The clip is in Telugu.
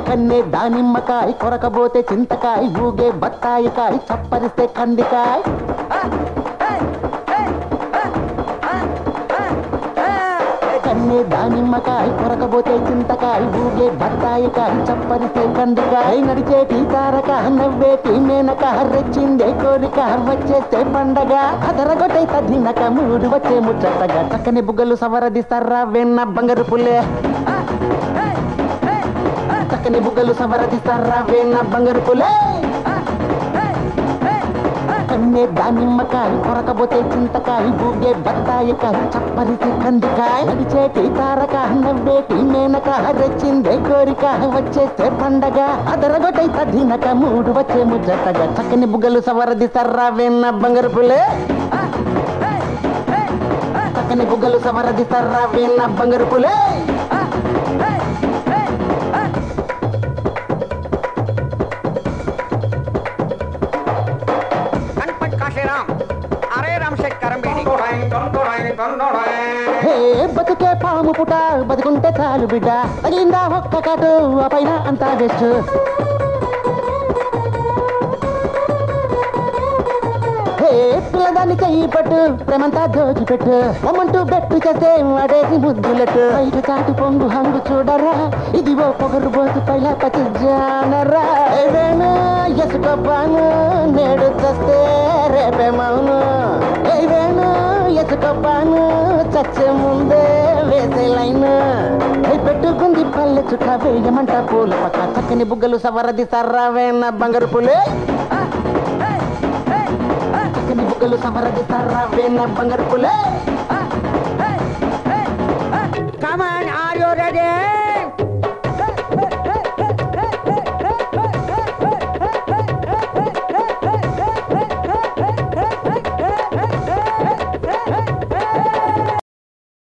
కన్నే దానిమ్మకాయ కొరకబోతే చింతకాయ ఊగే బత్తాయికాయ చప్పరిస్తే కందికాయ కన్నే దానిమ్మకాయ కొరకబోతే చింతకాయ ఊగే బత్తాయికాయ చప్పరిస్తే కందికాయ నడిచేటి తారక నవ్వేటి మేనక రెచ్చిందే కోరిక వచ్చేస్తే పండగ అదరగొట్టై తదినక మూడు వచ్చే ముచ్చటగా చక్కని బుగ్గలు సవరదిస్తారా వెన్న బంగారు పుల్లే చక్కని బుగ్గలు సవరదిస్తారా వెన్న బంగారు పుల్లే కన్నే దానిమ్మకాయ కొరకబోతే చింతకాయ ఊగే బత్తాయికాయ చప్పరితే కందికాయ నడిచేటి తారక నవ్వేటి మేనక రెచ్చిందే కోరిక వచ్చేస్తే పండగ అదరగొట్టై తదినక మూడు వచ్చే ముచ్చటగా చక్కని బుగ్గలు సవరదిస్తారా వెన్న బంగారు పుల్లే చక్కని బుగ్గలు సవరదిస్తారా వెన్న బంగారు పుల్లే బతుకే పాము పుట బతుకుంటే చాలు బిడ్డ తగిందా ఒక్క కాటు ఆ పైన అంతా బెస్ట్ పిల్లదాన్ని చెయ్యి పట్టు ప్రేమంతా దోచిపెట్టు మొమ్మంటూ బెట్టు చేస్తే అడేసి ముద్దులెట్టు బయట చాటు పొంగు హంగు చూడరా ఇదివో పొగరు బోతు పైలా పచ్చి జానరా ఏవేను ఎసుకోపాను నేడు చస్తే రేపే మౌను ఏవేను ఎసుకోపాను చచ్చే ముందే వేసే లైన్ పెట్టుకుంది పల్లె చుట్ట వేయమంట పూల పక్క చక్కని బుగ్గలు సవరదిస్తారా వేన్న బంగారు పులే బుగ్గలు సవరదిస్తారా వేన్న బంగారు Phule Come on, are you ready?